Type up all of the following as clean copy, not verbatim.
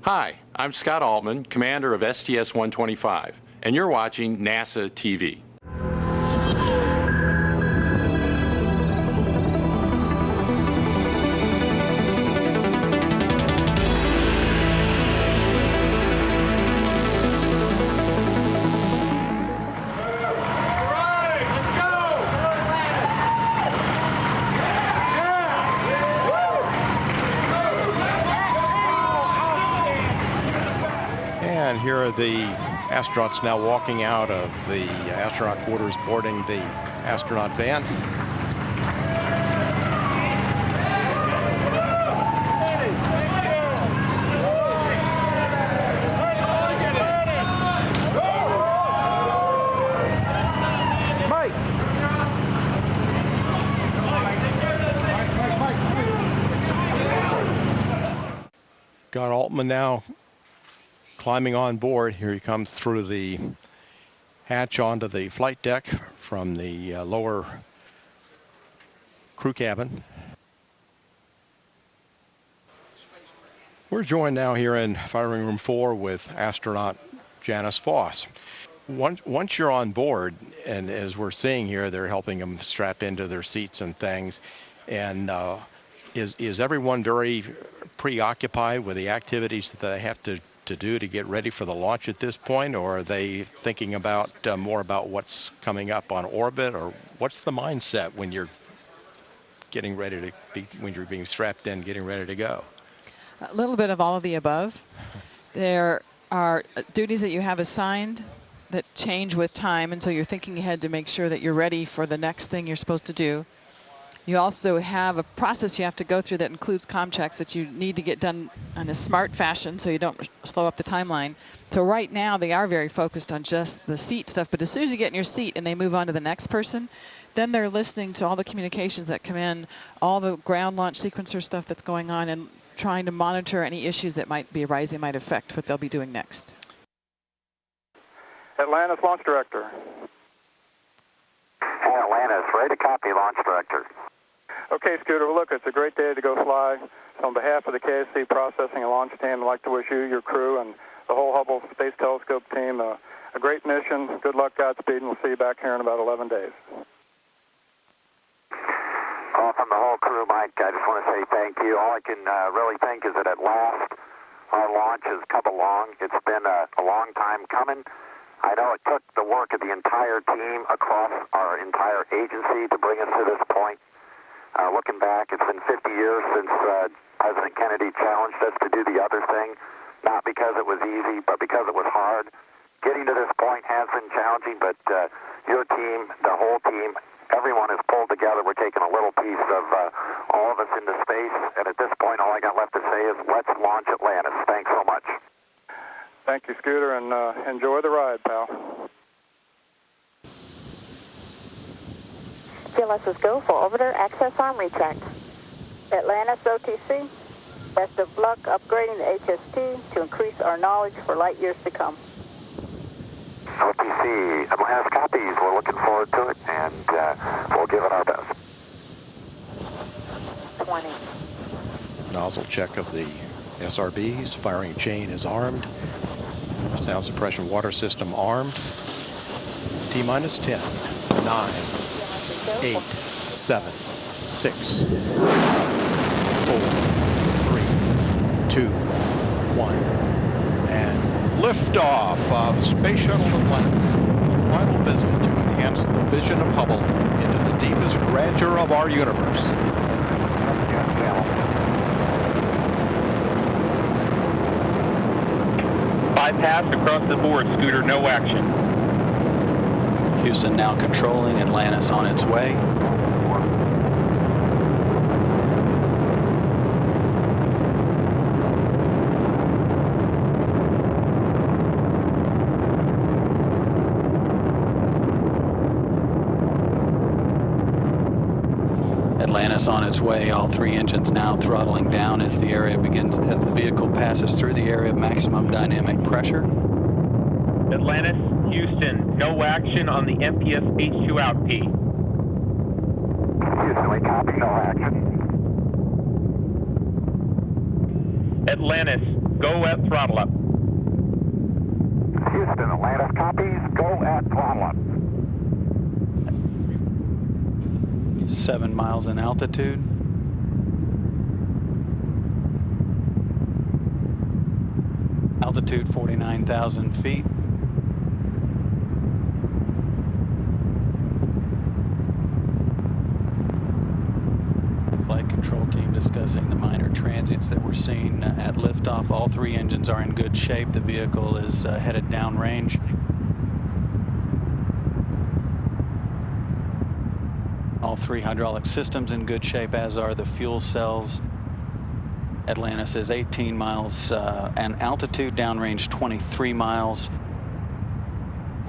Hi, I'm Scott Altman, commander of STS 125, and you're watching NASA TV. And here are the astronauts now walking out of the astronaut quarters, boarding the astronaut van. Got Altman now climbing on board. Here he comes through the hatch onto the flight deck from the lower crew cabin. We're joined now here in firing room 4 with astronaut Janice Foss. Once you're on board, and as we're seeing here, they're helping them strap into their seats and things. And is everyone very preoccupied with the activities that they have to do to get ready for the launch at this point, or are they thinking about more about what's coming up on orbit, or what's the mindset when you're getting ready to be, when you're being strapped in, getting ready to go? A little bit of all of the above. There are duties that you have assigned that change with time, and so you're thinking ahead to make sure that you're ready for the next thing you're supposed to do. You also have a process you have to go through that includes comm checks that you need to get done in a smart fashion so you don't slow up the timeline. So right now they are very focused on just the seat stuff, but as soon as you get in your seat and they move on to the next person, then they're listening to all the communications that come in, all the ground launch sequencer stuff that's going on, and trying to monitor any issues that might be arising, might affect what they'll be doing next. Atlantis Launch Director. Atlantis, ready to copy, Launch Director. Okay, Scooter, well, look, it's a great day to go fly. So on behalf of the KSC Processing and Launch Team, I'd like to wish you, your crew, and the whole Hubble Space Telescope team a great mission. Good luck, Godspeed, and we'll see you back here in about 11 days. Well, from the whole crew, Mike, I just want to say thank you. All I can really think is that at last our launch has come along. It's been a long time coming. I know it took the work of the entire team across our entire agency to bring us to this point. Looking back, it's been 50 years since President Kennedy challenged us to do the other thing, not because it was easy, but because it was hard. Getting to this point has been challenging, but your team, the whole team, everyone has pulled together. We're taking a little piece of all of us into space, and at this point, all I got left to say is let's launch Atlantis. Thanks so much. Thank you, Scooter, and enjoy the ride, pal. GLS's go for orbiter access arm retract. Atlantis OTC, best of luck upgrading the HST to increase our knowledge for light years to come. OTC, Atlantis copies. We're looking forward to it, and we'll give it our best. 20. Nozzle check of the SRBs. Firing chain is armed. Sound suppression water system armed. T-minus 10, 9, 8, 7, 6, 4, 3, 2, 1, and liftoff of Space Shuttle Atlantis. A final visit to enhance the vision of Hubble into the deepest grandeur of our universe. Bypass across the board, Scooter, no action. Houston now controlling, Atlantis on its way. Atlantis on its way, all 3 engines now throttling down as the vehicle passes through the area of maximum dynamic pressure. Atlantis, Houston, no action on the MPS H2 out P. Houston, we copy, no action. Atlantis, go at throttle up. Houston, Atlantis copies, go at throttle up. 7 miles in altitude. Altitude 49,000 feet. Flight control team discussing the minor transients that we're seeing at liftoff. All 3 engines are in good shape. The vehicle is headed downrange. All 3 hydraulic systems in good shape, as are the fuel cells. Atlantis is 18 miles and altitude, downrange 23 miles.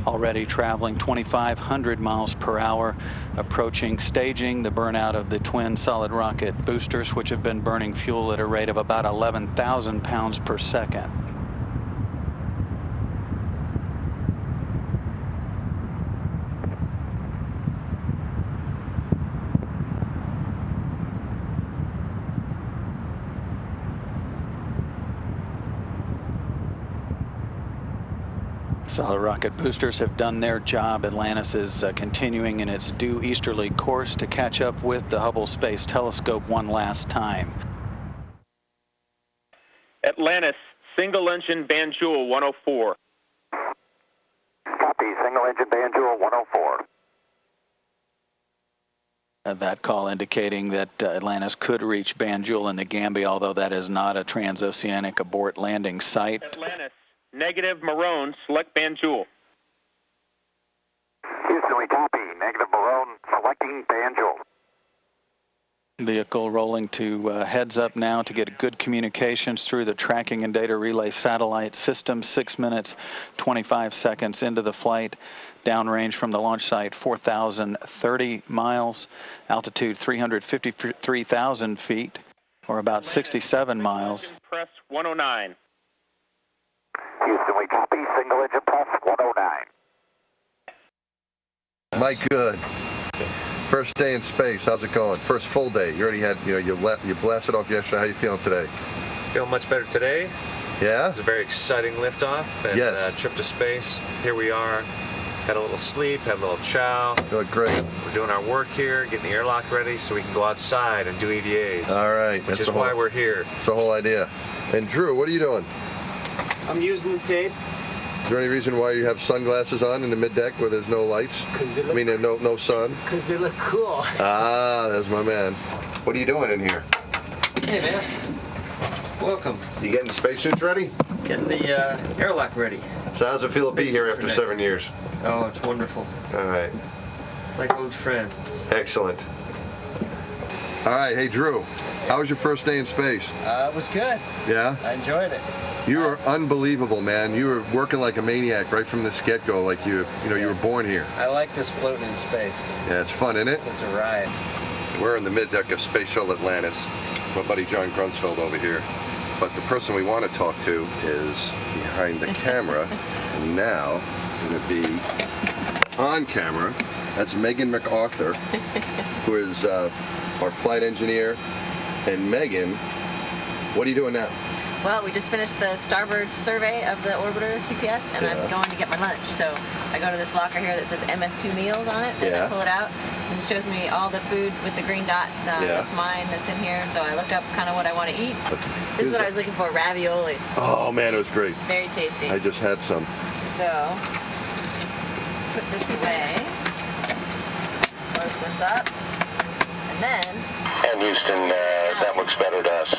Already traveling 2,500 miles per hour, approaching staging, the burnout of the twin solid rocket boosters, which have been burning fuel at a rate of about 11,000 pounds per second. Solid rocket boosters have done their job. Atlantis is continuing in its due easterly course to catch up with the Hubble Space Telescope one last time. Atlantis, single engine Banjul 104. Copy, single engine Banjul 104. That call indicating that Atlantis could reach Banjul in the Gambia, although that is not a transoceanic abort landing site. Atlantis, negative Maroon, select Banjul. Houston, we copy. Negative Maroon, selecting Banjul. Vehicle rolling to heads up now to get good communications through the tracking and data relay satellite system. 6 minutes, 25 seconds into the flight. Downrange from the launch site, 4,030 miles. Altitude, 353,000 feet, or about 67 miles. Press 109. Houston, we copy. Single engine press 109. Mike, good. First day in space. How's it going? First full day. You already had, you blasted off yesterday. How you feeling today? Feeling much better today. Yeah? It was a very exciting liftoff and Yes. trip to space. Here we are. Had a little sleep, had a little chow. Doing great. We're doing our work here, getting the airlock ready so we can go outside and do EVAs. All right. Which is why we're here. That's the whole idea. And Drew, what are you doing? I'm using the tape. Is there any reason why you have sunglasses on in the mid-deck where there's no lights? I mean, there's no sun? Because they look cool. Ah, there's my man. What are you doing in here? Hey, Mass. Welcome. You getting the spacesuits ready? Getting the airlock ready. So how's it feel to be here after 7 years? Oh, it's wonderful. All right. Like old friends. Excellent. All right, hey Drew, how was your first day in space? It was good. Yeah? I enjoyed it. You were unbelievable, man. You were working like a maniac right from the get-go, like you were born here. I like this floating in space. Yeah, it's fun, isn't it? It's a ride. We're in the mid-deck of Space Shuttle Atlantis. My buddy John Grunsfeld over here. But the person we want to talk to is behind the camera, and now going to be on camera. That's Megan MacArthur, who is our flight engineer. And Megan, what are you doing now? Well, we just finished the starboard survey of the orbiter TPS, and I'm going to get my lunch. So I go to this locker here that says MS2 meals on it, and I pull it out, and it shows me all the food with the green dot that's mine, that's in here. So I look up kind of what I want to eat. This is what I was looking for, ravioli. Oh man, it was great. Very tasty. I just had some. So put this away, close this up, and then... And Houston, that looks better to us.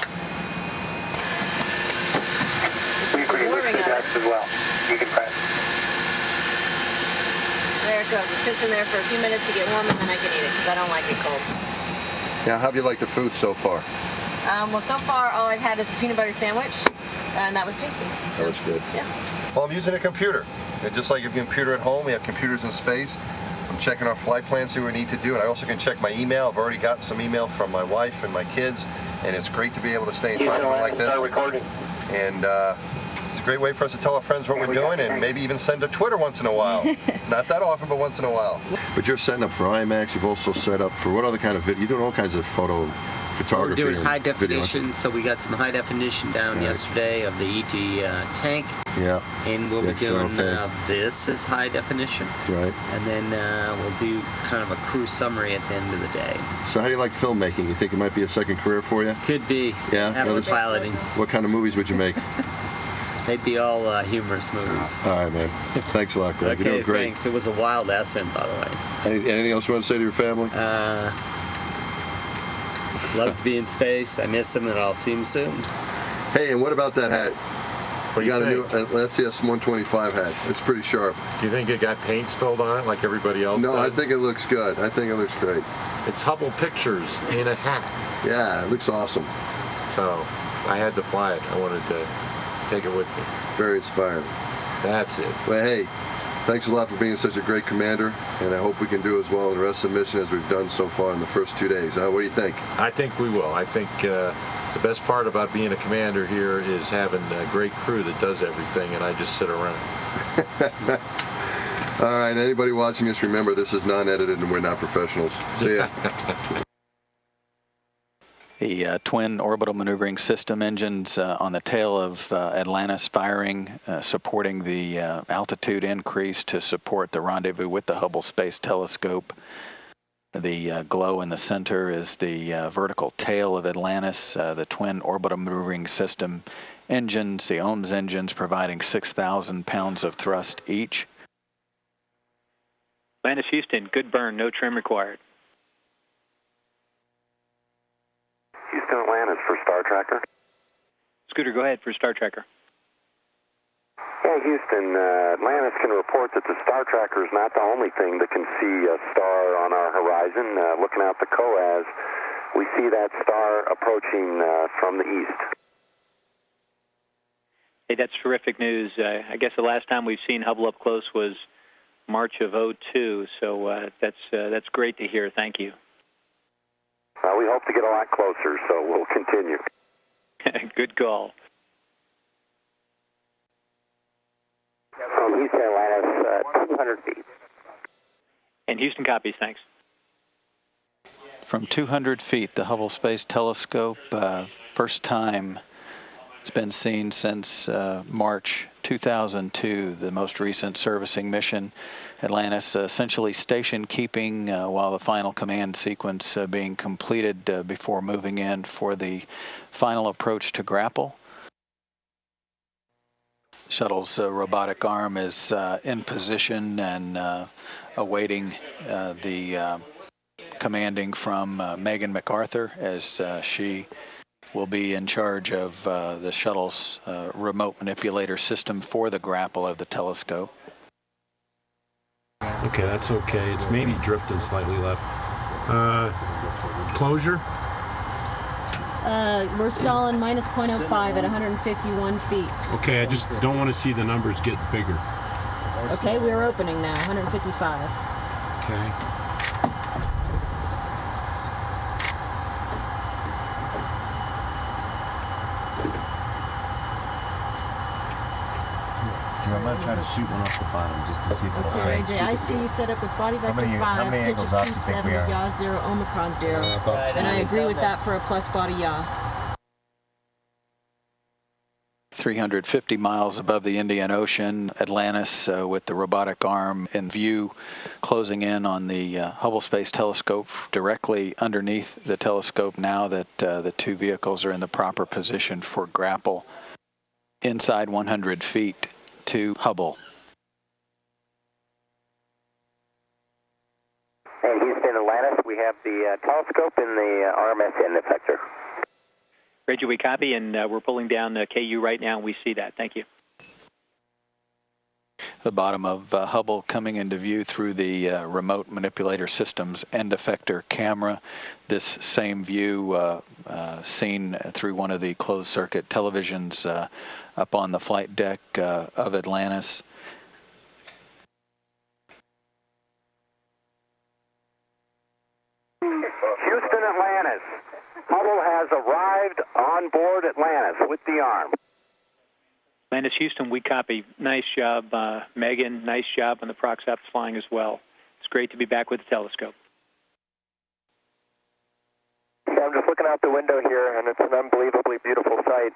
This is the warming of it. As well. You can press. There it goes. It sits in there for a few minutes to get warm, and then I can eat it because I don't like it cold. Now, how have you liked the food so far? Well, so far all I've had is a peanut butter sandwich, and that was tasty. So, That was good. Yeah. Well, I'm using a computer. And just like your computer at home, we have computers in space. I'm checking our flight plans, see what we need to do, and I also can check my email. I've already gotten some email from my wife and my kids, and it's great to be able to stay in touch with them like this. And it's a great way for us to tell our friends what we're doing, and maybe even send a Twitter once in a while. Not that often, but once in a while. But you're setting up for IMAX. You've also set up for what other kind of video? You're doing all kinds of photography. We're doing and high video. definition, so we got some high definition down yesterday of the ET tank. Yeah. And we'll be doing this as high definition. Right. And then we'll do kind of a crew summary at the end of the day. So how do you like filmmaking? You think it might be a second career for you? Could be. Yeah. After piloting. What kind of movies would you make? They'd be all humorous movies. All right, man. Thanks a lot, Greg. Okay, You're doing great. Thanks. It was a wild ascent, by the way. Anything else you want to say to your family? Love to be in space. I miss them, and I'll see them soon. Hey, and what about that hat? What do you you got think? a new STS 125 hat. It's pretty sharp. Do you think it got paint spilled on it like everybody else No, does? I think it looks good. I think it looks great. It's Hubble pictures in a hat. Yeah, it looks awesome. So I had to fly it. I wanted to take it with me. Very inspiring. That's it. Well, hey, thanks a lot for being such a great commander, and I hope we can do as well in the rest of the mission as we've done so far in the first 2 days. What do you think? I think we will. I think the best part about being a commander here is having a great crew that does everything, and I just sit around. All right, anybody watching this, remember this is non-edited and we're not professionals. See ya. The twin orbital maneuvering system engines on the tail of Atlantis firing, supporting the altitude increase to support the rendezvous with the Hubble Space Telescope. The glow in the center is the vertical tail of Atlantis, the twin orbital maneuvering system engines, the OMS engines providing 6,000 pounds of thrust each. Atlantis, Houston, good burn, no trim required. Houston, Atlantis for Star Tracker. Scooter, go ahead for Star Tracker. Yeah, Houston, Atlantis can report that the Star Tracker is not the only thing that can see a star on our horizon. Looking out the COAS, we see that star approaching from the east. Hey, that's terrific news. I guess the last time we've seen Hubble up close was March of '02, so that's great to hear. Thank you. We hope to get a lot closer, so we'll continue. Good call. From Houston, Atlantis, 200 feet. And Houston copies, thanks. From 200 feet, the Hubble Space Telescope, first time it's been seen since March 2002, the most recent servicing mission. Atlantis essentially station keeping while the final command sequence being completed before moving in for the final approach to grapple. Shuttle's robotic arm is in position and awaiting the commanding from Megan MacArthur as she will be in charge of the shuttle's remote manipulator system for the grapple of the telescope. Okay, that's okay. It's maybe drifting slightly left. Closure? We're stalling minus 0.05 at 151 feet. Okay, I just don't want to see the numbers get bigger. Okay, we're opening now, 155. Okay. I'm going to try to shoot one off the bottom just to see if it'll Okay, take. AJ, I see you set up with body vector how 5, many pitch angles of off do you think 27, we are? yaw 0, Omicron 0. And I agree with that for a plus body yaw. 350 miles above the Indian Ocean, Atlantis with the robotic arm in view, closing in on the Hubble Space Telescope directly underneath the telescope now that the two vehicles are in the proper position for grapple inside 100 feet to Hubble. Hey, Houston, Atlantis, we have the telescope in the RMS end effector. Reggie, we copy, and we're pulling down KU right now, and we see that. Thank you. The bottom of Hubble coming into view through the remote manipulator system's end effector camera. This same view seen through one of the closed circuit televisions up on the flight deck of Atlantis. Houston, Atlantis. Hubble has arrived on board Atlantis with the arm. Atlantis, Houston, we copy. Nice job, Megan. Nice job on the Proxops flying as well. It's great to be back with the telescope. So I'm just looking looking out the window here, and it's an unbelievably beautiful sight.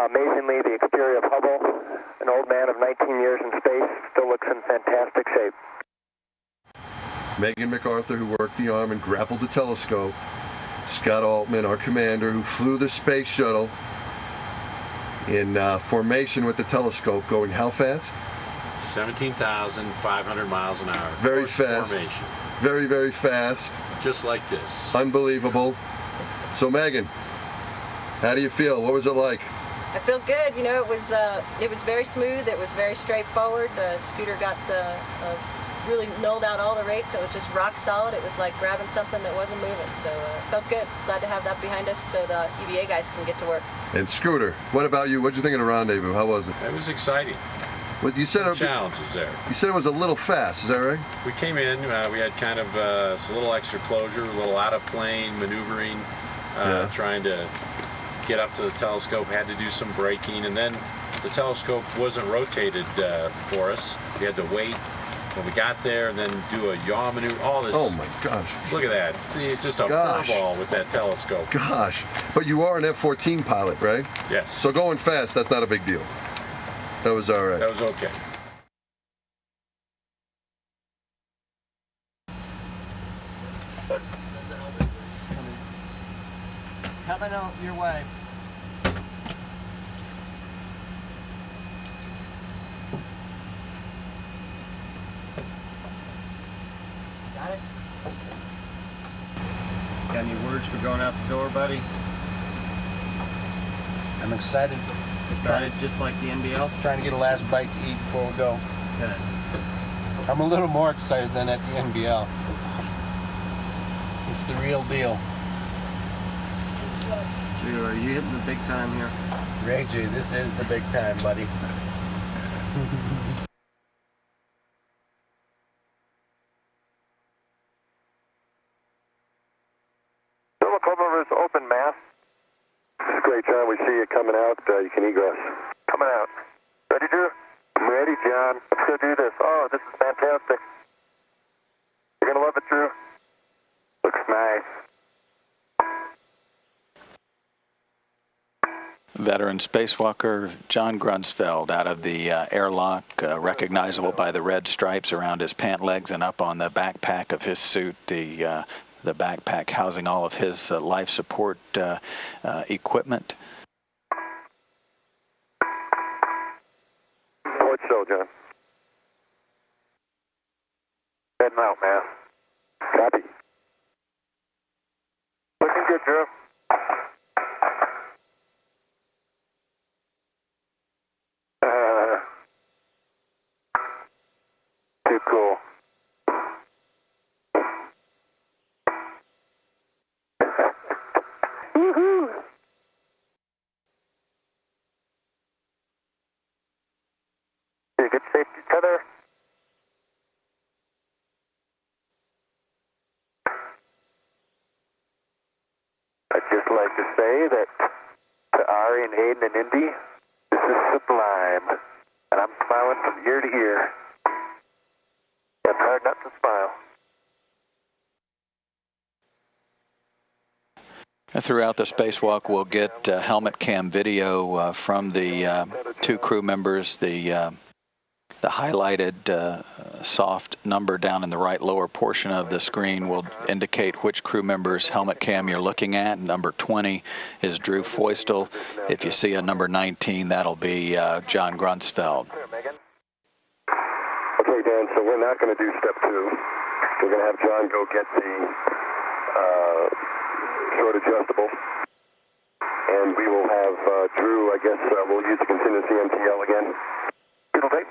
Amazingly, the exterior of Hubble, an old man of 19 years in space, still looks in fantastic shape. Megan MacArthur, who worked the arm and grappled the telescope. Scott Altman, our commander, who flew the space shuttle in formation with the telescope, going how fast? 17,500 miles an hour. Very fast. Formation. Very, very fast. Just like this. Unbelievable. So Megan, how do you feel? What was it like? I feel good. You know, it was very smooth. It was very straightforward. The scooter got really nulled out all the rates. It was just rock solid. It was like grabbing something that wasn't moving. So felt good. Glad to have that behind us so the EVA guys can get to work. And Scooter, what about you? What did you think of the rendezvous? How was it? It was exciting. Well, you said challenges there. You said it was a little fast. Is that right? We came in. We had kind of a little extra closure, a little out of plane maneuvering, trying to get up to the telescope. Had to do some braking, and then the telescope wasn't rotated for us. We had to wait when we got there, and then do a yaw maneuver. All this. Oh my gosh! Look at that. See, it's just a furball with that telescope. Gosh! But you are an F-14 pilot, right? Yes. So going fast, that's not a big deal. That was all right. That was okay. Coming out your way. Got it? Got any words for going out the door, buddy? I'm excited. Excited just like the NBL? Trying to get a last bite to eat before we go. Good. I'm a little more excited than at the NBL. It's the real deal. Drew, are you hitting the big time here? Ray J, this is the big time, buddy. Is open, mass. This is great, John. We see you coming out. You can egress. Coming out. Ready, Drew? I'm ready, John. Let's go do this. Oh, this is fantastic. You're going to love it, Drew. Looks nice. Veteran spacewalker John Grunsfeld out of the airlock, recognizable by the red stripes around his pant legs and up on the backpack of his suit, the backpack housing all of his life support equipment. Port show, John. Heading out, man. Copy. Looking good, Drew. Too cool. Woohoo! You good safety tether? I'd just like to say that to Ari and Aiden and Indy, this is sublime. And I'm smiling from ear to ear. It's hard not to smile. Throughout the spacewalk, we'll get helmet cam video from the two crew members. The highlighted soft number down in the right lower portion of the screen will indicate which crew member's helmet cam you're looking at. Number 20 is Drew Feustel. If you see a number 19, that'll be John Grunsfeld. Okay, Dan, so we're not going to do step 2. We're going to have John go get the short adjustable. And we will have Drew, I guess, we'll use the contingency MTL again. It'll take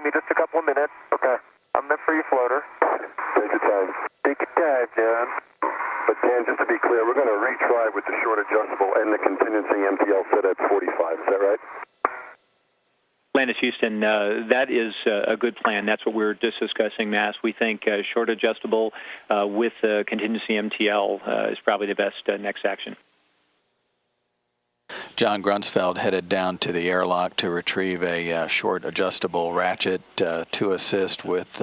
me just a couple of minutes. Okay. I'm the free floater. Take your time. Take your time, John. But Dan, just to be clear, we're going to retry with the short adjustable and the contingency MTL set at 45. Is that right? Atlantis, Houston, that is a good plan. That's what we were just discussing, Mass. We think short adjustable with contingency MTL is probably the best next action. John Grunsfeld headed down to the airlock to retrieve a short adjustable ratchet to assist with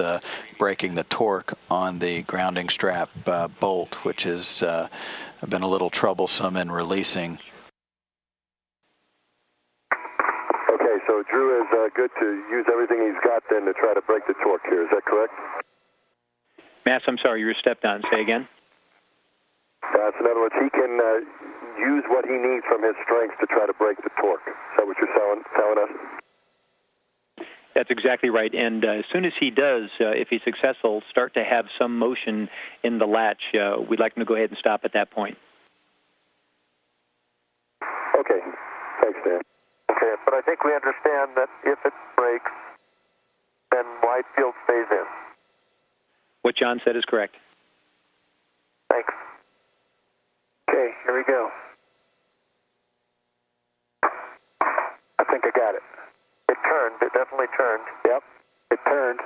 breaking the torque on the grounding strap bolt, which has been a little troublesome in releasing. Okay, so Drew is good to use everything he's got then to try to break the torque here. Is that correct? Mass, I'm sorry, you were stepped on. Say again. So in other words, he can use what he needs from his strength to try to break the torque. Is that what you're telling us? That's exactly right. And as soon as he does, if he's successful, start to have some motion in the latch, we'd like him to go ahead and stop at that point. Okay. Thanks, Dan. Okay, but I think we understand that if it breaks, then Widefield stays in. What John said is correct. Thanks. Okay, here we go. I think I got it. It turned. It definitely turned. Yep, it turned.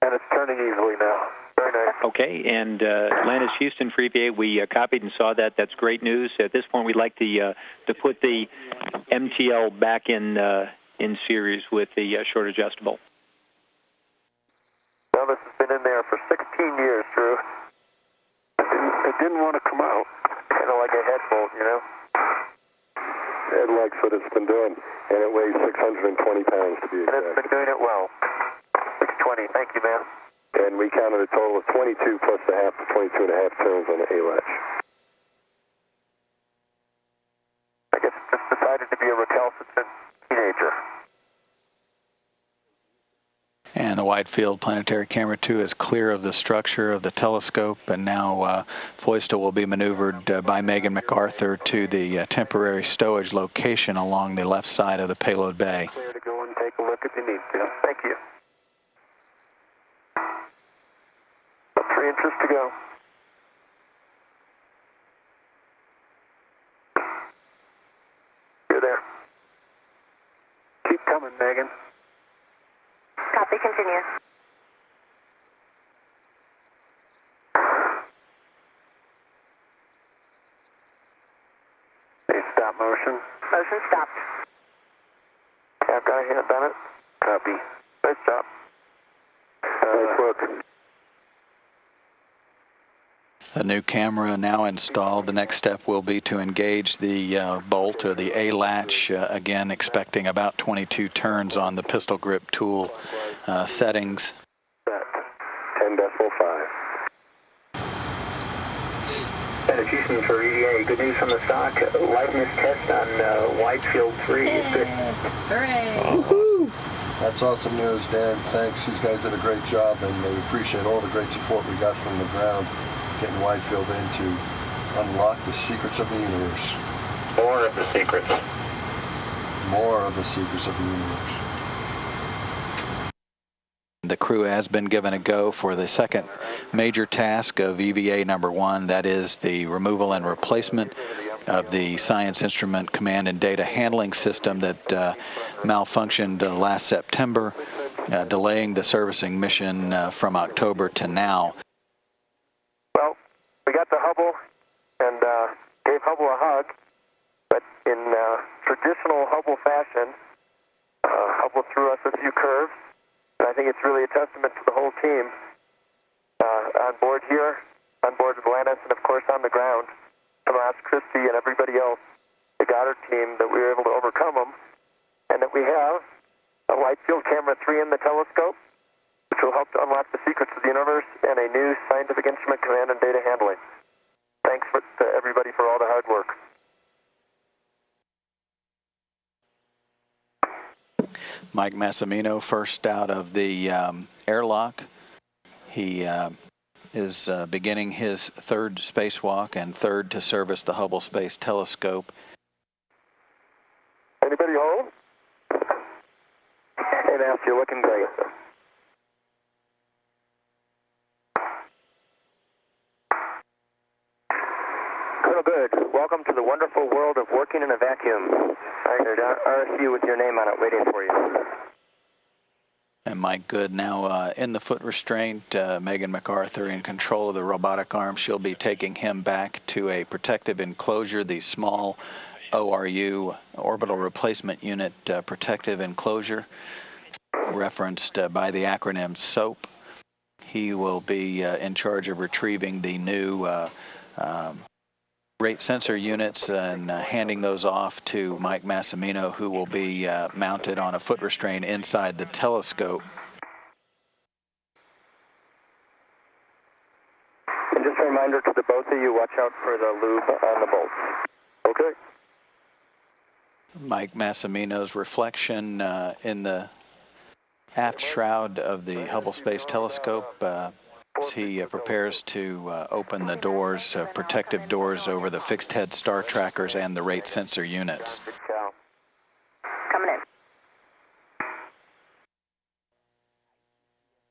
And it's turning easily now. Very nice. Okay, and Atlantis Houston for EVA, we copied and saw that. That's great news. At this point, we'd like to put the MTL back in series with the short adjustable. Well, this has been in there for 16 years, Drew. It didn't want to come out. Kind of like a head bolt, you know? It likes what it's been doing, and it weighs 620 pounds to be exact. And it's been doing it well. 620, thank you, man. And we counted a total of 22 plus the half to 22 and a half turns on the A-latch. I guess it just decided to be a recalcitrant teenager. And the Widefield Planetary Camera 2 is clear of the structure of the telescope, and now Foista will be maneuvered by Megan MacArthur to the temporary stowage location along the left side of the payload bay. Clear to go and take a look if you need to. Thank you. 3 inches to go. You're there. Keep coming, Megan. Copy, continue. Hey, stop motion. Motion stopped. I've got a hand on it. Copy. Nice job. Nice work. The new camera now installed. The next step will be to engage the bolt or the A-latch, again expecting about 22 turns on the pistol grip tool settings. 10.5. Houston for EVA. Good news from the stock. Liveness test on Widefield 3 is good. Hooray! Awesome. That's awesome news, Dan. Thanks. These guys did a great job, and we appreciate all the great support we got from the ground, getting Widefield in to unlock the secrets of the universe. More of the secrets. More of the secrets of the universe. The crew has been given a go for the second major task of EVA number 1, that is the removal and replacement of the Science Instrument Command and Data Handling System that malfunctioned last September, delaying the servicing mission from October to now. Well, we got the Hubble and gave Hubble a hug, but in traditional Hubble fashion, Hubble threw us a few curves. And I think it's really a testament to the whole team on board here, on board Atlantis, and of course on the ground, Tomas, Christie, and everybody else, the Goddard team, that we were able to overcome them, and that we have a Widefield Camera 3 in the telescope, which will help to unlock the secrets of the universe, and a new scientific instrument command and data handling. Thanks to everybody for all the hard work. Mike Massimino first out of the airlock. He is beginning his third spacewalk and third to service the Hubble Space Telescope. Anybody home? Hey, Mass, you're looking great. Colonel Good, welcome to the wonderful world of working in a vacuum. There's an RSU with your name on it waiting for you. And Mike Good now in the foot restraint. Megan MacArthur in control of the robotic arm. She'll be taking him back to a protective enclosure, the small ORU, Orbital Replacement Unit Protective Enclosure, referenced by the acronym SOAP. He will be in charge of retrieving the new rate sensor units and handing those off to Mike Massimino, who will be mounted on a foot restraint inside the telescope. And just a reminder to the both of you, watch out for the lube on the bolts. Okay. Mike Massimino's reflection in the aft shroud of the Hubble Space Telescope as he prepares to open the doors, protective doors over the fixed head star trackers and the rate sensor units. Coming in.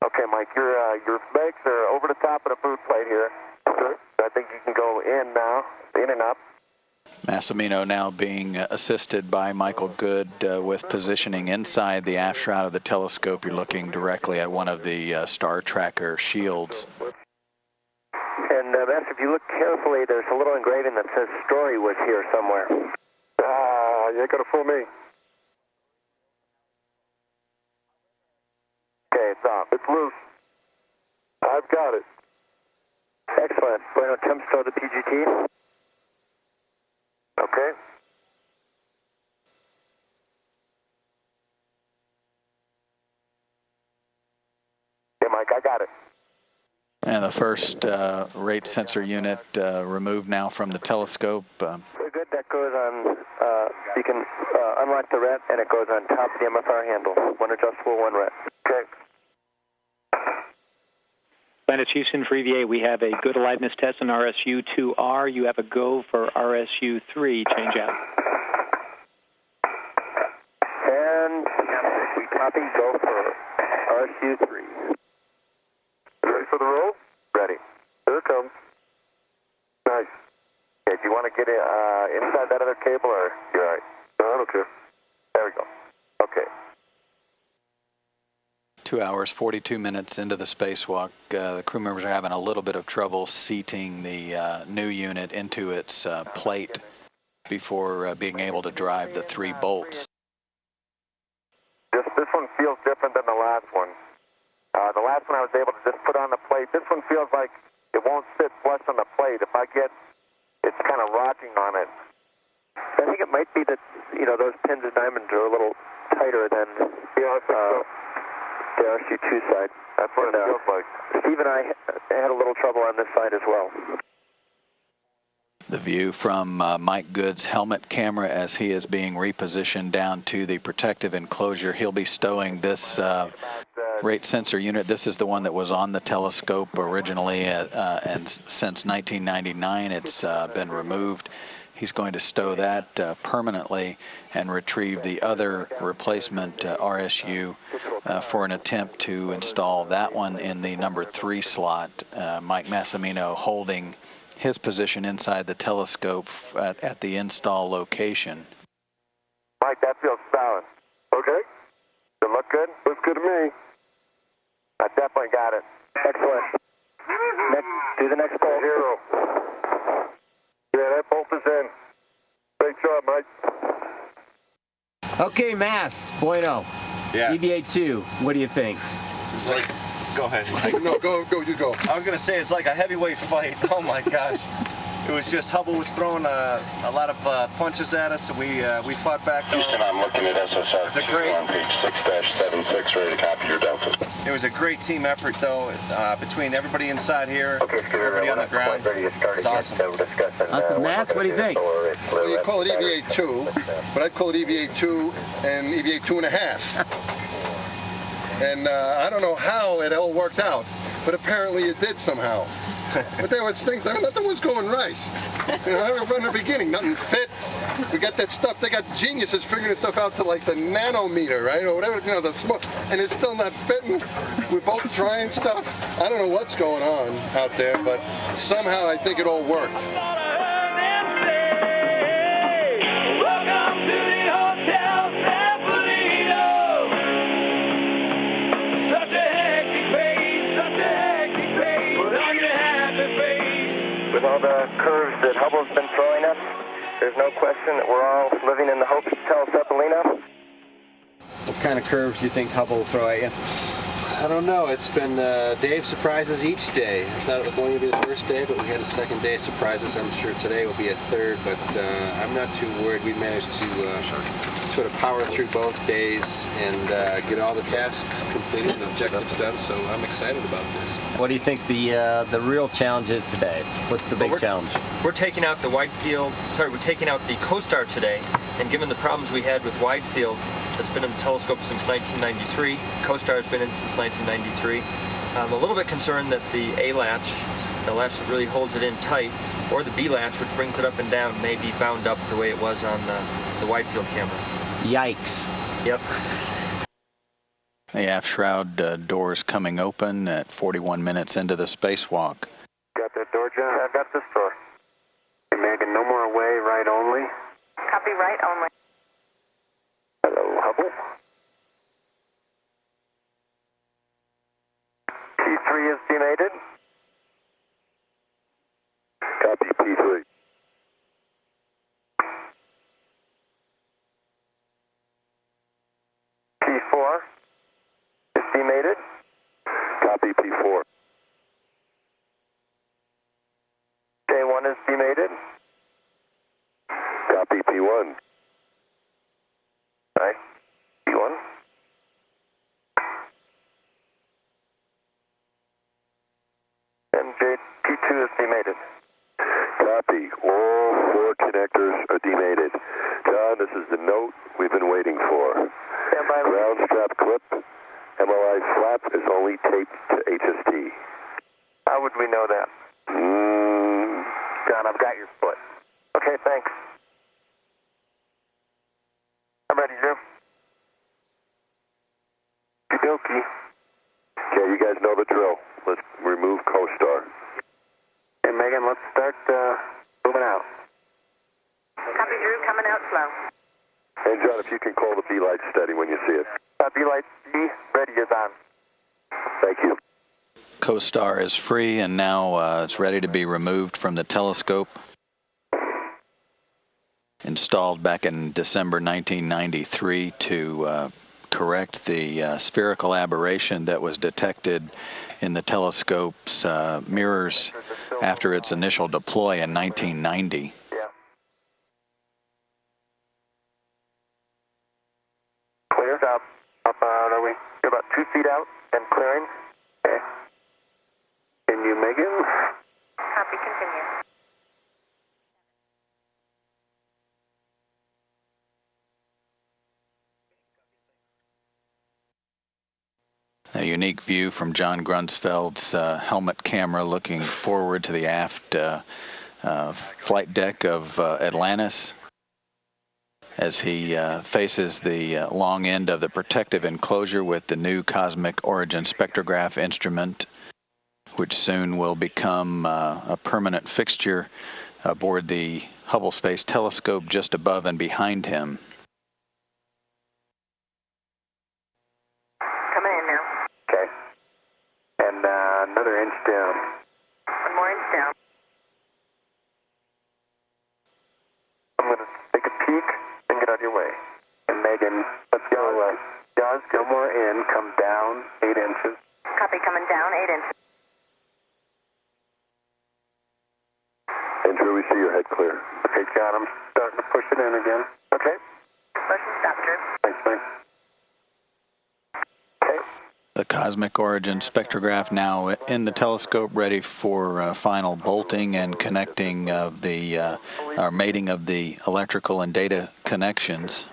Okay, Mike, your bags are over the top of the food plate here. Okay. I think you can go in now, in and up. Massimino now being assisted by Michael Good with positioning inside the aft shroud of the telescope. You're looking directly at one of the star tracker shields. And Master, if you look carefully, there's a little engraving that says "Story was here somewhere." You ain't gonna fool me. Okay, it's off. It's loose. I've got it. Excellent. Bueno, temps to the PGT. Okay. Yeah, Mike, I got it. And the first rate sensor unit removed now from the telescope. Very good. That goes on, you can unlock the ret, and it goes on top of the MFR handle. One adjustable, one ret. Okay. Atlantis Houston for EVA, we have a good aliveness test on RSU-2R. You have a go for RSU-3. Change out. And we copy, go for RSU-3. Ready for the roll? Ready. Here it comes. Nice. Okay, do you want to get inside that other cable, or you're all right? No, I don't care. There we go. Okay. 2 hours, 42 minutes into the spacewalk, the crew members are having a little bit of trouble seating the new unit into its plate before being able to drive the 3 bolts. This one feels different than the last one. The last one I was able to just put on the plate. This one feels like it won't sit flush on the plate. If I get, it's kind of rocking on it. I think it might be that, you know, those pins and diamonds are a little tighter than the RSU-2 side. That's what it feels like. Steve and I had a little trouble on this side as well. The view from Mike Good's helmet camera as he is being repositioned down to the protective enclosure. He'll be stowing this rate sensor unit. This is the one that was on the telescope originally, and since 1999 it's been removed. He's going to stow that permanently and retrieve the other replacement RSU for an attempt to install that one in the number 3 slot. Mike Massimino holding his position inside the telescope at the install location. Mike, that feels solid. Okay. Does it look good? Looks good to me. I definitely got it. Excellent. Do the next bolt. Hero. Yeah, that bolt is in. Great job, Mike. Okay, Mass, bueno. Yeah. EVA-2, what do you think? It's like, go ahead. No, go, you go. I was going to say it's like a heavyweight fight. Oh my gosh. It was just Hubble was throwing a lot of punches at us, and we fought back. Houston, I'm looking at SSR. It's a great on page 6-76, ready to copy your delta. It was a great team effort, though, between everybody inside here, okay, everybody on the ground. It's awesome. Awesome, Mass, what do you think? Well, you call it EVA-2, but I'd call it EVA-2 and EVA-2.5. And I don't know how it all worked out, but apparently it did somehow. But there was things, nothing was going right. You know, from the beginning, nothing fit. We got that stuff, they got geniuses figuring this stuff out to like the nanometer, right? Or whatever, you know, the smoke, and it's still not fitting. We're both trying stuff. I don't know what's going on out there, but somehow I think it all worked. With all the curves that Hubble's been throwing us, There's no question that we're all living in the hopes to tell Cephalino. What kind of curves do you think Hubble will throw at you? I don't know. It's been a day of surprises each day. I thought it was only going to be the first day, but we had a second day of surprises. I'm sure today will be a third, but I'm not too worried. We managed to sort of power through both days and get all the tasks completed and objectives done, so I'm excited about this. What do you think the real challenge is today? What's the big challenge? We're taking out the Widefield, we're taking out the CoStar today, and given the problems we had with Widefield, that's been in the telescope since 1993. CoStar has been in since 1993. I'm a little bit concerned that the A latch, the latch that really holds it in tight, or the B latch, which brings it up and down, may be bound up the way it was on the Widefield camera. Yikes. Yep. The aft shroud doors coming open at 41 minutes into the spacewalk. Got that door, John? I've got this door. Megan, no more away, right only. Copy, right only. Hello, Hubble. P3 is demated. Copy, P3. P4 is demated. Copy, P4. J1 is demated. Copy, P1. Right. P1. And P2 is demated. Copy. All 4 connectors are demated. John, this is the note we've been waiting for. Stand by. Ground strap clip. MLI flap is only taped to HST. How would we know that? John, I've got your foot. Okay, thanks. I'm ready, Drew. Okey-dokey. Okay, you guys know the drill. Let's remove CoStar. Hey, Megan, let's start moving out. Copy, Drew, coming out slow. Hey, John, if you can call the B-light steady when you see it. B-light B, ready is on. Thank you. CoStar is free and now it's ready to be removed from the telescope. Installed back in December 1993 to correct the spherical aberration that was detected in the telescope's mirrors after its initial deploy in 1990. Yeah. Clear. Stop. How far are we? You're about 2 feet out and clearing. Okay. Can you, Megan? Copy, continue. A unique view from John Grunsfeld's helmet camera looking forward to the aft flight deck of Atlantis as he faces the long end of the protective enclosure with the new cosmic origin spectrograph instrument, which soon will become a permanent fixture aboard the Hubble Space Telescope just above and behind him. Coming in now. Okay. And another inch down. 1 more inch down. I'm going to take a peek and get out of your way. And Megan, let's go. Jaws, go more in. Come down 8 inches. Copy, coming down 8 inches. And Drew, we see your head clear. Okay, John, I'm starting to push it in again. Okay. Motion stop, Drew. Thanks, thanks. Okay. The cosmic origin spectrograph now in the telescope, ready for final bolting and connecting of the mating of the electrical and data connections.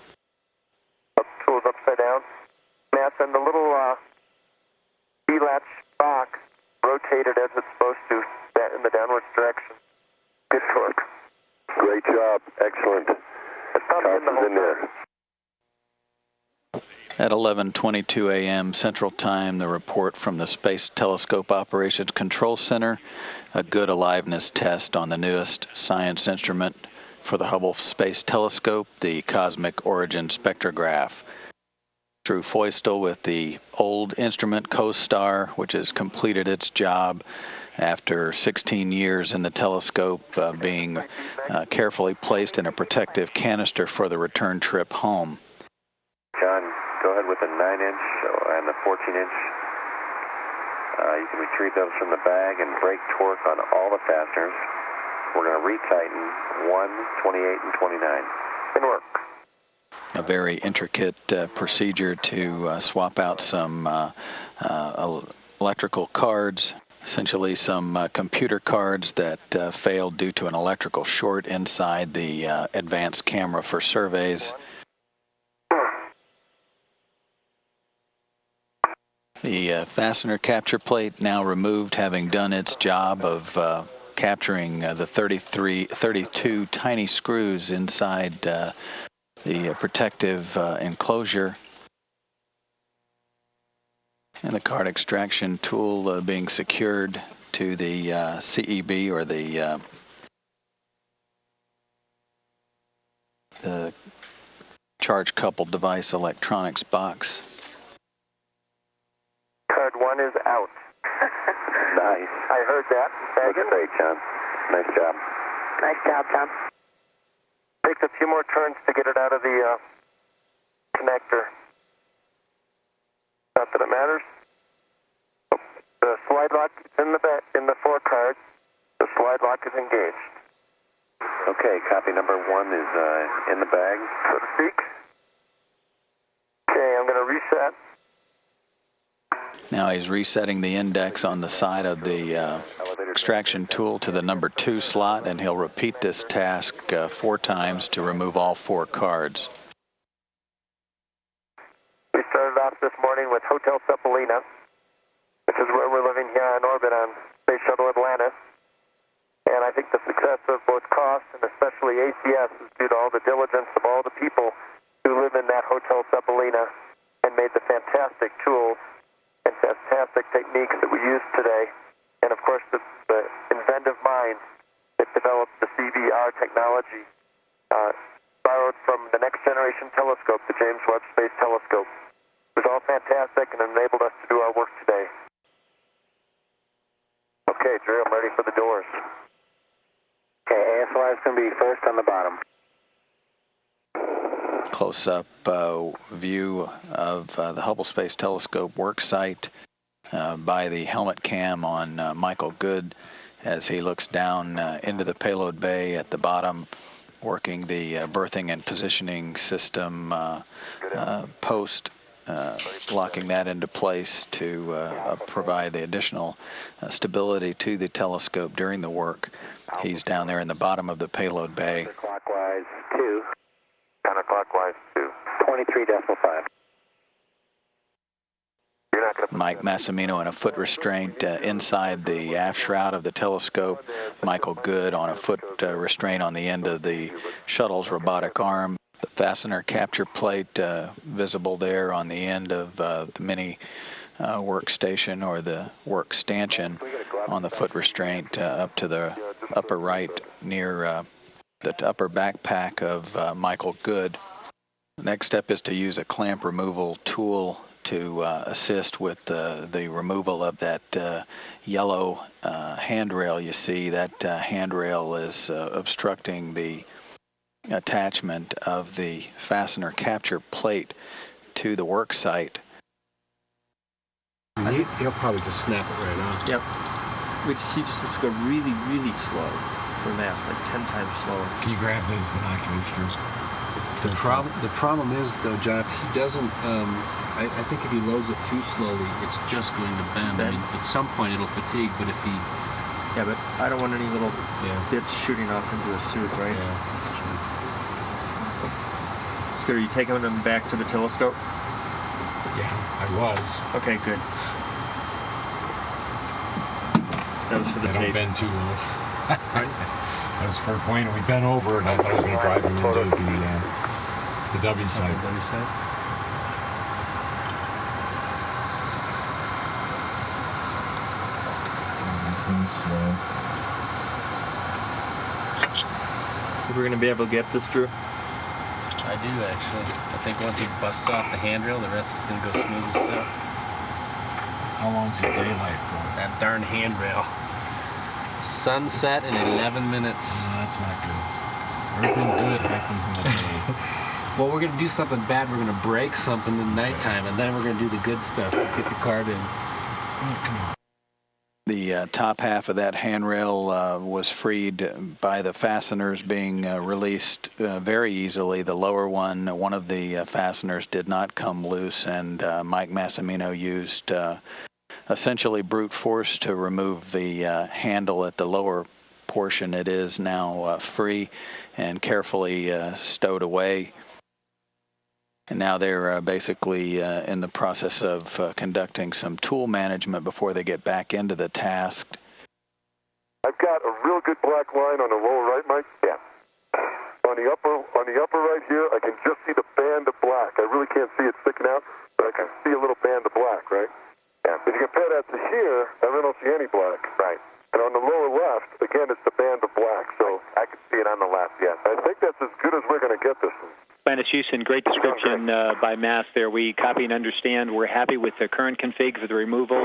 Tools upside down. Matt, and the little B-latch box rotated as it's supposed to in the downwards direction. Good work. Great job. Excellent. Carlson's in there. At 11:22 a.m. Central Time, the report from the Space Telescope Operations Control Center, a good aliveness test on the newest science instrument for the Hubble Space Telescope, the Cosmic Origin Spectrograph. Through Foystel with the old instrument CoStar, which has completed its job after 16 years in the telescope, being carefully placed in a protective canister for the return trip home. John, go ahead with the 9-inch and the 14-inch. You can retrieve those from the bag and brake torque on all the fasteners. We're going to retighten 1, 28, and 29. Good work. A very intricate procedure to swap out some electrical cards, essentially some computer cards that failed due to an electrical short inside the advanced camera for surveys. The fastener capture plate now removed, having done its job of capturing the 32 tiny screws inside the protective enclosure, and the card extraction tool being secured to the CEB, or the charge coupled device electronics box. Card 1 is out. Nice. I heard that. That's great, John. Nice job. Nice job, Tom. Takes a few more turns to get it out of the connector. Not that it matters. The slide lock is in the 4 cards. The slide lock is engaged. Okay, copy number 1 is in the bag, so to speak. Okay, I'm going to reset. Now he's resetting the index on the side of the extraction tool to the number 2 slot, and he'll repeat this task 4 times to remove all 4 cards. We started off this morning with Hotel Cephalina, which is where we're living here on orbit on Space Shuttle Atlantis. And I think the success of both cost and especially ACS is due to all the diligence of all the people who live in that Hotel Cephalina and made the fantastic tools and fantastic techniques that we use today. And of course, the inventive mind that developed the CBR technology, borrowed from the next generation telescope, the James Webb Space Telescope. It was all fantastic and enabled us to do our work today. Okay, Drew, I'm ready for the doors. Okay, ASLR is going to be first on the bottom. Close-up view of the Hubble Space Telescope work site by the helmet cam on Michael Good as he looks down into the payload bay at the bottom, working the berthing and positioning system post, locking that into place to provide the additional stability to the telescope during the work. He's down there in the bottom of the payload bay. Counterclockwise 2. Counterclockwise 2. 23.5. Mike Massimino in a foot restraint inside the aft shroud of the telescope. Michael Good on a foot restraint on the end of the shuttle's robotic arm. The fastener capture plate visible there on the end of the mini workstation, or the work stanchion, on the foot restraint up to the upper right near the upper backpack of Michael Good. The next step is to use a clamp removal tool to assist with the removal of that yellow handrail. You see that handrail is obstructing the attachment of the fastener capture plate to the work site. He'll probably just snap it right off. Yep. Which he just has to go really, really slow for mass, like 10 times slower. Can you grab those binoculars, Drew? The problem is, though, John, if he doesn't, I think if he loads it too slowly, it's just going to bend. I mean, at some point it'll fatigue, but if he... Yeah, but I don't want any little bits shooting off into a suit, right? Yeah, that's true. Scooter, you taking them back to the telescope? Yeah, I was. Okay, good. That was for the tape. Don't bend too low. That was for a point. We bent over, and I thought I was going to drive him into the W side. W side? This thing's slow. We're going to be able to get this, Drew? I do, actually. I think once he busts off the handrail, the rest is going to go smooth as silk. How long's the daylight for? That darn handrail. Sunset in 11 minutes. No, that's not good. Everything good happens in the day. Well, we're going to do something bad. We're going to break something in nighttime, and then we're going to do the good stuff. Get the card in. Oh, come on. The top half of that handrail was freed by the fasteners being released very easily. The lower one of the fasteners did not come loose, and Mike Massimino used essentially brute force to remove the handle at the lower portion. It is now free and carefully stowed away. And now they're basically in the process of conducting some tool management before they get back into the task. I've got a real good black line on the lower right, Mike. Yeah. On the upper right here, I can just see the band of black. I really can't see it sticking out, but I can see a little band of black, right? Yeah. If you compare that to here, I really don't see any black. Right. And on the lower left, again, it's the band of black. So I can see it on the left, yes. I think that's as good as we're going to get this one. Atlantis Houston, great description by Mass there. We copy and understand. We're happy with the current config for the removal.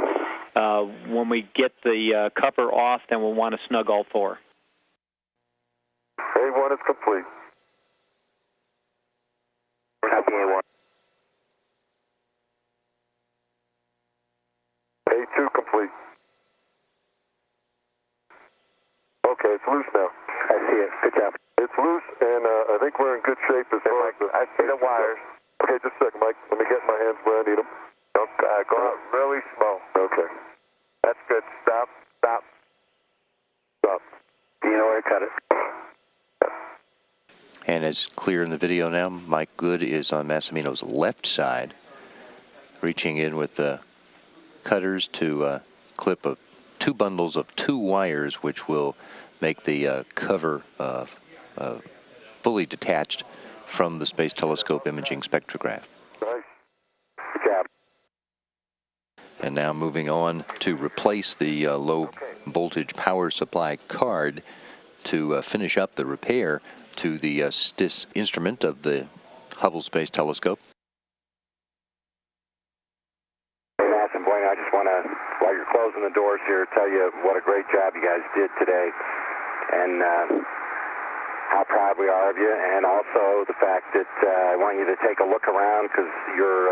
When we get the cover off, then we'll want to snug all four. A1 is complete. Copy A1. A2 complete. Okay, it's loose now. I see it. Good job. It's loose, and I think we're in good shape as far as the... I see the wires. Okay, just a second, Mike. Let me get my hands where I need them. Go out really slow. Okay. That's good. Stop. Stop. Stop. Do you know where to cut it? And as clear in the video now, Mike Good is on Massimino's left side, reaching in with the cutters to clip two bundles of 2 wires, which will make the cover fully detached from the Space Telescope imaging spectrograph. Nice. Good job. And now moving on to replace the low voltage power supply card to finish up the repair to the STS instrument of the Hubble Space Telescope. Hey, Mass and Blaine, I just want to, while you're closing the doors here, tell you what a great job you guys did today, and how proud we are of you, and also the fact that I want you to take a look around, because your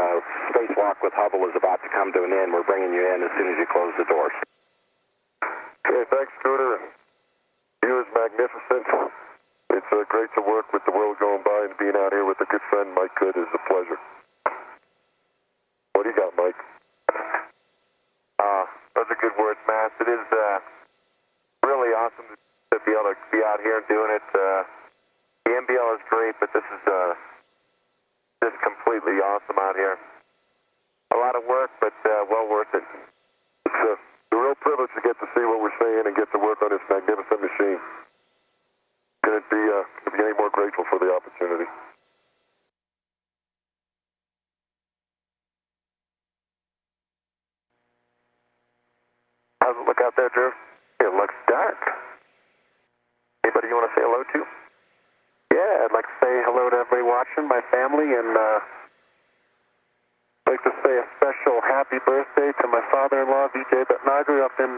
spacewalk with Hubble is about to come to an end. We're bringing you in as soon as you close the doors. Okay, thanks, Scooter. You is magnificent. It's great to work with the world going by, and being out here with a good friend, Mike Good, is a pleasure. What do you got, Mike? Those are good words, Mass. It is really awesome to be able to be out here and doing it. The MBL is great, but this is just completely awesome out here. A lot of work, but well worth it. It's a real privilege to get to see what we're seeing and get to work on this magnificent machine. Couldn't be any more grateful for the opportunity. How's it look out there, Drew? It looks dark. Anybody you want to say hello to? Yeah, I'd like to say hello to everybody watching, my family, and I'd like to say a special happy birthday to my father-in-law, Vijay Bhatnagar, up in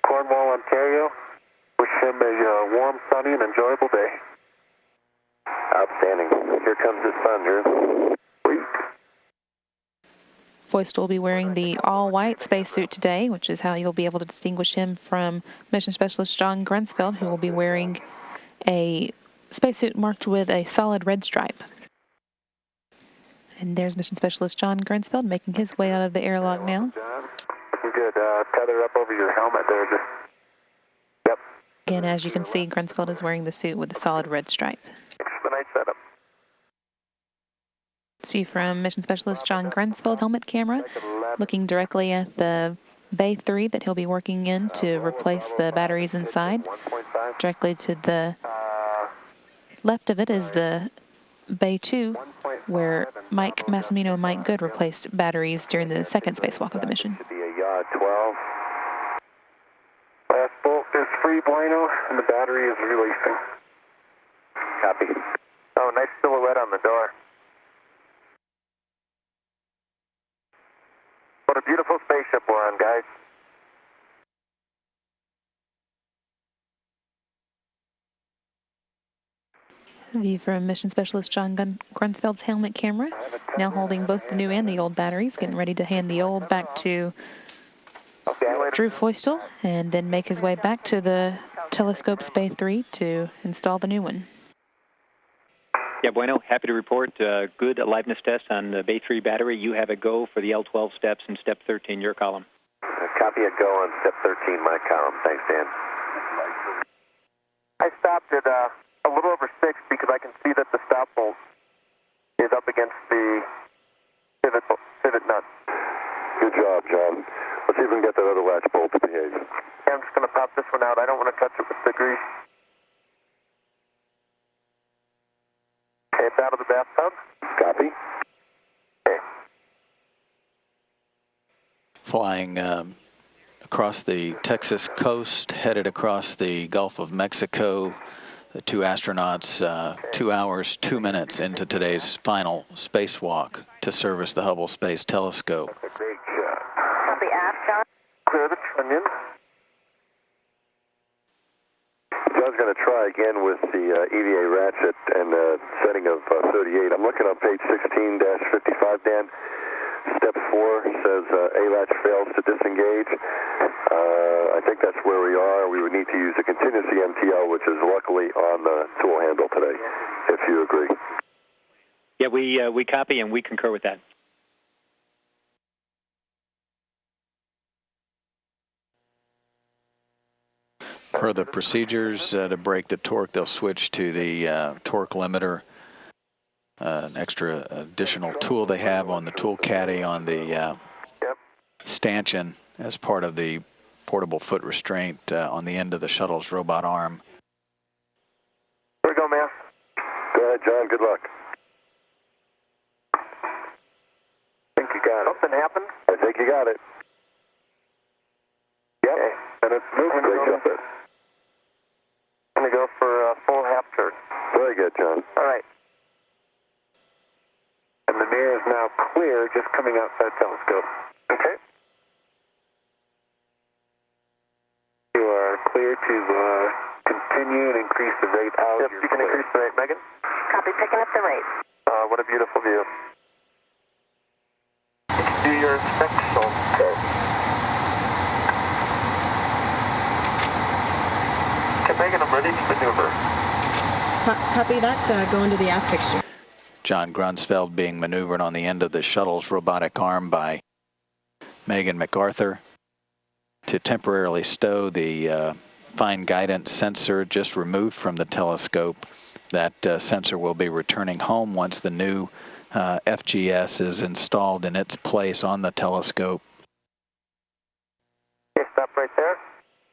Cornwall, Ontario. Wish him a warm, sunny, and enjoyable day. Outstanding. Here comes the sun, Drew. Sweet. Foist will be wearing the all-white spacesuit today, which is how you'll be able to distinguish him from Mission Specialist John Grunsfeld, who will be wearing a spacesuit marked with a solid red stripe. And there's Mission Specialist John Grunsfeld making his way out of the airlock now. Looking good. Tether up over your helmet there. Yep. Again, as you can see, Grunsfeld is wearing the suit with the solid red stripe. The night setup. This view from Mission Specialist John Grunsfeld helmet camera, looking directly at the Bay 3 that he'll be working in to replace the batteries inside. Directly to the left of it is the Bay 2, where Mike Massimino and Mike Good replaced batteries during the second spacewalk of the mission. Should be a yard 12. Last bolt is free, Bueno, and the battery is releasing. Copy. Oh, nice silhouette on the door. What a beautiful spaceship we're on, guys. View from Mission Specialist John Grunsfeld's helmet camera. Now holding both the new and the old batteries, getting ready to hand the old back to Drew Feustel, and then make his way back to the telescope's Bay 3 to install the new one. Yeah, Bueno, happy to report good aliveness test on the Bay 3 battery. You have a go for the L12 steps and step 13, your column. Copy a go on step 13, my column. Thanks, Dan. I stopped at a little over 6 because I can see that the stop bolt is up against the pivot nut. Good job, John. Let's see if we can get that other latch bolt to behave. I'm just going to pop this one out. I don't want to touch it with the grease. Okay, it's out of the bathtub. Copy. Okay. Flying across the Texas coast, headed across the Gulf of Mexico. The two astronauts 2 hours, 2 minutes into today's final spacewalk to service the Hubble Space Telescope. Great job. Copy aft, John. Clear the trunnion. John's going to try again with the EVA ratchet and setting of 38. I'm looking on page 16-55, Dan. Step 4 says A latch fails to disengage. I think that's where we are. We would need to use a contingency MTL, which is luckily on the tool handle today, if you agree. Yeah, we copy and we concur with that. Per the procedures, to break the torque, they'll switch to the torque limiter, an extra additional tool they have on the tool caddy on the stanchion as part of the portable foot restraint on the end of the shuttle's robot arm. Here we go, man. Go ahead, John. Good luck. Think you got it. Something happened? I think you got it. Yep. Okay. And it's moving. Great job there. I'm going to go for a full half turn. Very good, John. All right. And the mirror is now clear, just coming outside telescope. Okay. You are clear to continue and increase the rate out. Yep, you can increase the rate, Megan. Copy, picking up the rate. What a beautiful view. Do your inspection. Okay. Okay, Megan, I'm ready to maneuver. Copy that, go into the aft fixture. John Grunsfeld being maneuvered on the end of the shuttle's robotic arm by Megan MacArthur to temporarily stow the fine guidance sensor just removed from the telescope. That sensor will be returning home once the new FGS is installed in its place on the telescope. Okay, stop right there.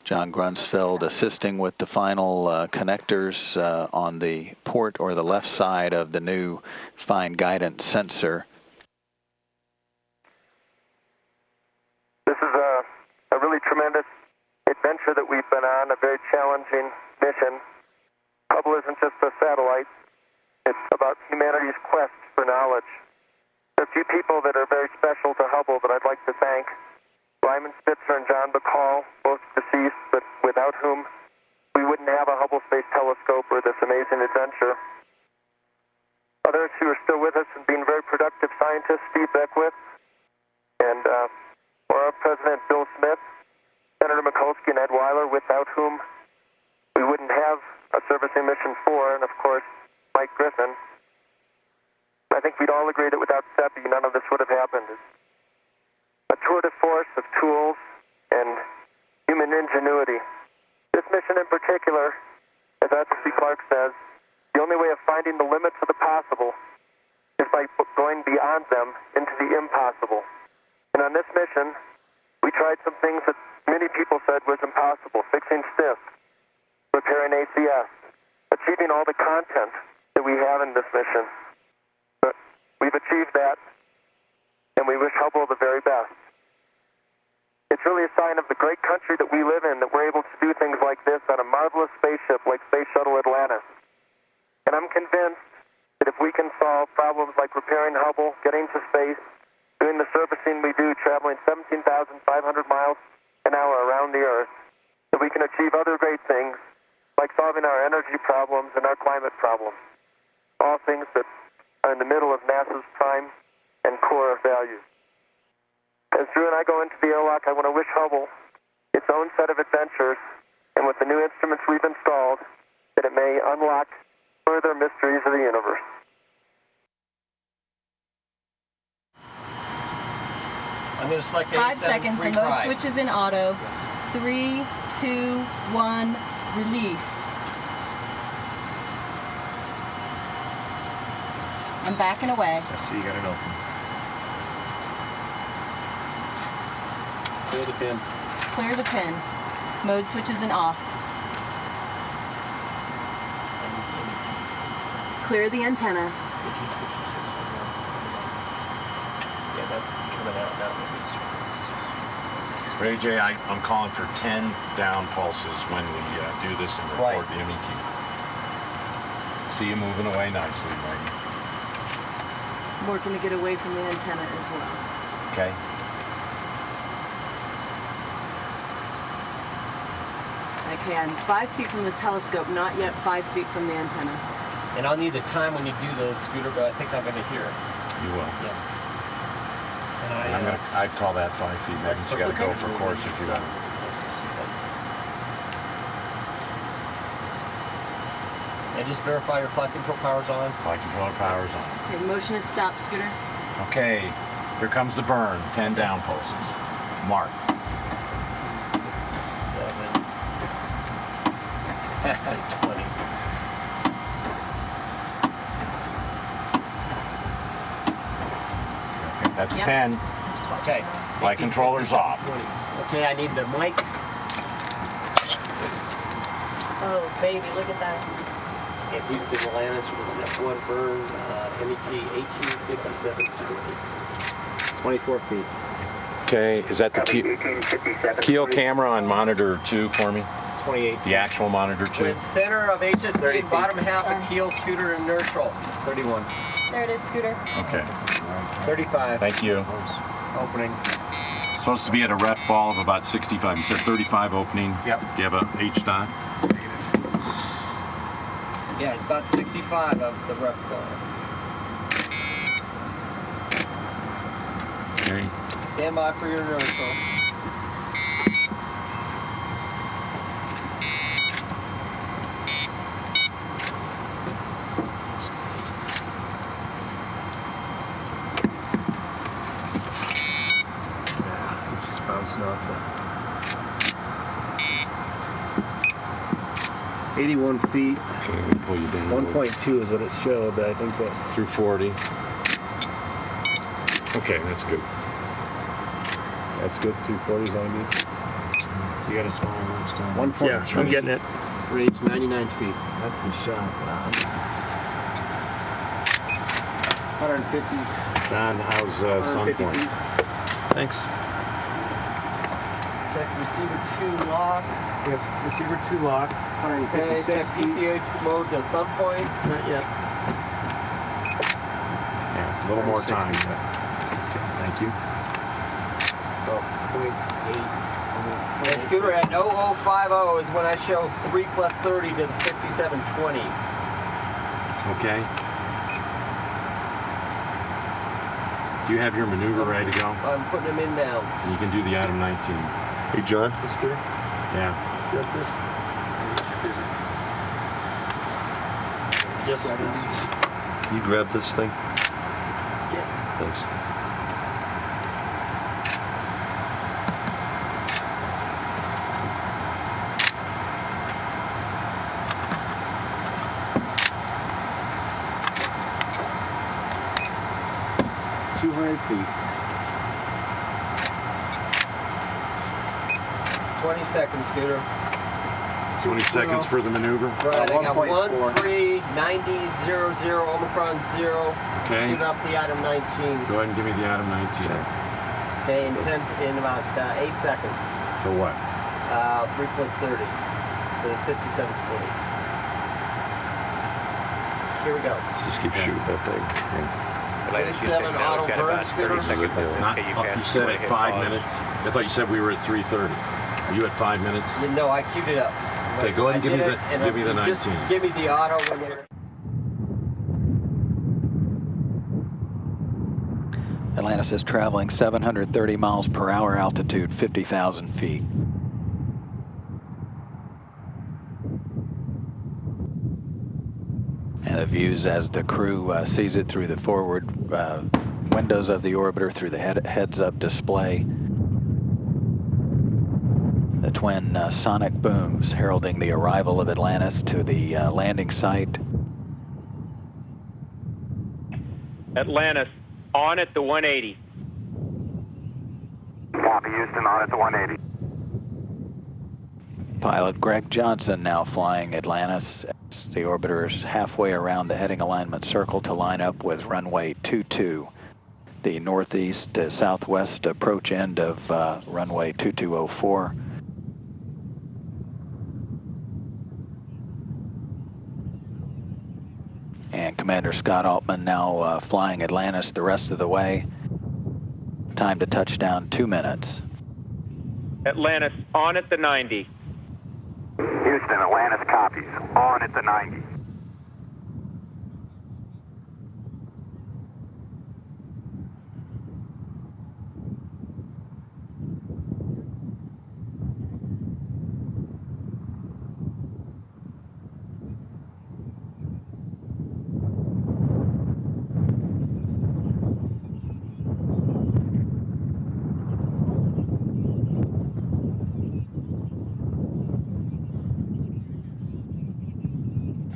John Grunsfeld assisting with the final connectors on the port or the left side of the new fine guidance sensor. This is a really tremendous adventure that we've been on, a very challenging mission. Hubble isn't just a satellite. It's about humanity's quest for knowledge. There are a few people that are very special to Hubble that I'd like to thank. Lyman Spitzer and John Bacall, both deceased, but without whom we wouldn't have a Hubble Space Telescope or this amazing adventure. Others who are still with us and being very productive scientists, Steve Beckwith, and our President Bill Smith, Senator Mikulski, and Ed Weiler, without whom we wouldn't have a servicing mission 4, and of course, Mike Griffin. I think we'd all agree that without SEPI, none of this would have happened. It's a tour de force of tools and human ingenuity. This mission in particular, as Arthur C. Clarke says, the only way of finding the limits of the possible is by going beyond them into the impossible. And on this mission, we tried some things that many people said was impossible: fixing stiff, repairing ACS, achieving all the content that we have in this mission. But we've achieved that, and we wish Hubble the very best. It's really a sign of the great country that we live in that we're able to do things like this on a marvelous spaceship like Space Shuttle Atlantis. And I'm convinced that if we can solve problems like repairing Hubble, getting to space, doing the servicing we do, traveling 17,500 miles an hour around the Earth, that we can achieve other great things, like solving our energy problems and our climate problems. All things that are in the middle of NASA's prime and core values. As Drew and I go into the airlock, I want to wish Hubble its own set of adventures, and with the new instruments we've installed, that it may unlock further mysteries of the universe. I'm going to select 5 A7 seconds. The free mode pride. switch is in auto. 3, 2, 1, release. I'm backing away. I see you got it open. Clear the pin. Clear the pin. Mode switch is in off. Clear the antenna. Yeah, that's coming out now. Ray J, I'm calling for 10 down pulses when we do this and record the MET. See you moving away nicely, Ray. I'm working to get away from the antenna as well. Okay. Okay, I'm 5 feet from the telescope, not yet 5 feet from the antenna. And I'll need the time when you do those, Scooter, but I think I'm going to hear it. You will. Yeah. And I'd call that 5 feet, Megan. You got to go for course if you want. And just verify your flight control power's on. Flight control power's on. Okay, motion is stopped, Scooter. Okay, here comes the burn. 10 down pulses. Mark. 20. That's 10. Okay. Flight controller's off. 20. Okay, I need the mic. Oh, baby, look at that. And Houston, Atlantis with set 1 burn, MET 1857 24 feet. Okay, is that the keel camera on monitor 2 for me? 28. The actual monitor 2? With center of HST, bottom half of keel, scooter, and neutral. 31. There it is, Scooter. Okay. 35. Thank you. Opening. Supposed to be at a ref ball of about 65. You said 35 opening? Yep. Do you have a H dot? Yeah, it's about 65 of the ref ball. Okay. Stand by for your neutral. It's just bouncing off the 81 feet. Okay, let me pull you down. 1.2 is what it showed, but I think that through 40. Okay, that's good. That's good. 240 is on good. You got a small one still? 1.3. Yeah, I'm getting it. Range 99 feet. That's the shot. 150. John, how's Sun Point? Thanks. Check receiver 2 lock. Yep, receiver 2 lock. 156 check PCH mode to Sun Point. Not yet. Yeah, a little more time. Thank you. Oh, 0.8. And Scooter at 0050 is when I show 3 plus 30 to the 5720. Okay. Do you have your maneuver ready to go? I'm putting them in now. And you can do the item 19. Hey, John. This Scooter? Yeah. Got this? Yes, sir. You grab this thing? Yeah. Thanks. Feet. 20 seconds, Scooter. 20 seconds for the maneuver. Right, I got 139000 Omicron 0. Okay. Shoot up the item 19. Go ahead and give me the item 19. Okay, intense in about 8 seconds. For what? 3 plus 30. The 5720. here we go. Just keep shooting that thing. 27 auto burn scooter. You said at 5 minutes. I thought you said we were at 3:30. Are you at 5 minutes? You know, I queued it up. Okay, go ahead and give me the 19. Just give me the auto when you're... Atlantis is traveling 730 miles per hour, altitude 50,000 feet. And the views as the crew sees it through the forward windows of the orbiter, through the heads-up display. The twin sonic booms heralding the arrival of Atlantis to the landing site. Atlantis, on at the 180. Copy, Houston, on at the 180. Pilot Greg Johnson now flying Atlantis as the orbiter is halfway around the heading alignment circle to line up with runway 22, the northeast southwest approach end of runway 2204. And Commander Scott Altman now flying Atlantis the rest of the way. Time to touchdown 2 minutes. Atlantis, on at the 90. Houston, Atlantis copies. On at the 90.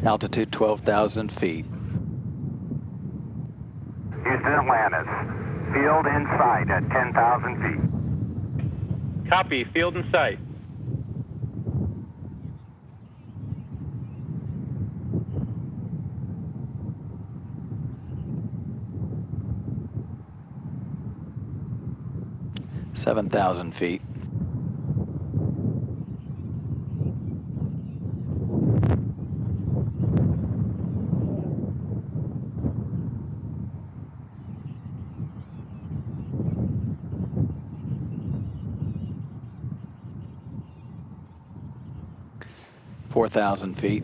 Altitude 12,000 feet. Houston, Atlantis. Field in sight at 10,000 feet. Copy, field in sight. Seven 7,000 feet. Four 4,000 feet.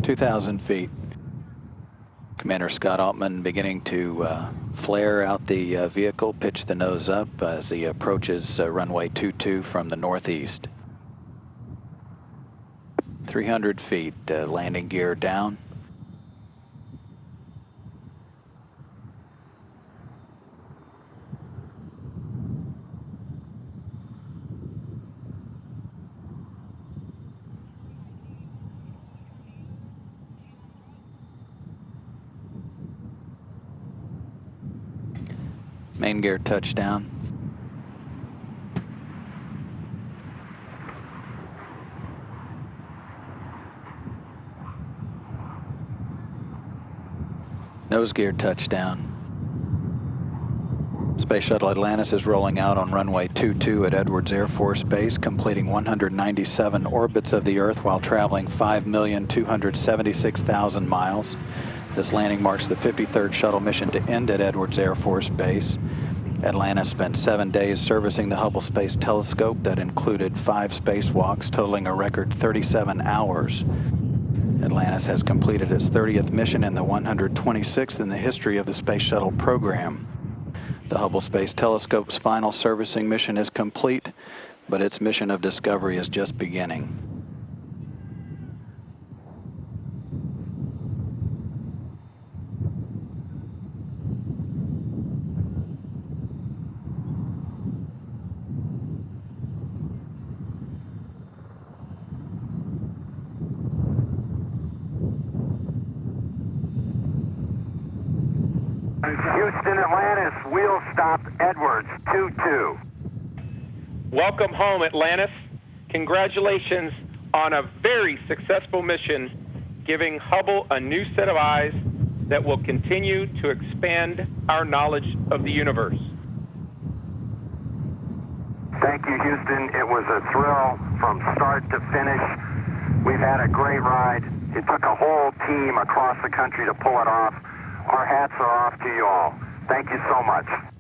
(2,000 feet). Commander Scott Altman beginning to flare out the vehicle, pitch the nose up as he approaches runway 22 from the northeast. 300 feet, landing gear down. Main gear touchdown. Nose gear touchdown. Space Shuttle Atlantis is rolling out on runway 22 at Edwards Air Force Base, completing 197 orbits of the Earth while traveling 5,276,000 miles. This landing marks the 53rd shuttle mission to end at Edwards Air Force Base. Atlantis spent 7 days servicing the Hubble Space Telescope that included 5 spacewalks, totaling a record 37 hours. Atlantis has completed its 30th mission and the 126th in the history of the Space Shuttle program. The Hubble Space Telescope's final servicing mission is complete, but its mission of discovery is just beginning. Houston, Atlantis, wheel stop, Edwards, 22. Welcome home, Atlantis. Congratulations on a very successful mission, giving Hubble a new set of eyes that will continue to expand our knowledge of the universe. Thank you, Houston. It was a thrill from start to finish. We've had a great ride. It took a whole team across the country to pull it off. Our hats are off to you all. Thank you so much.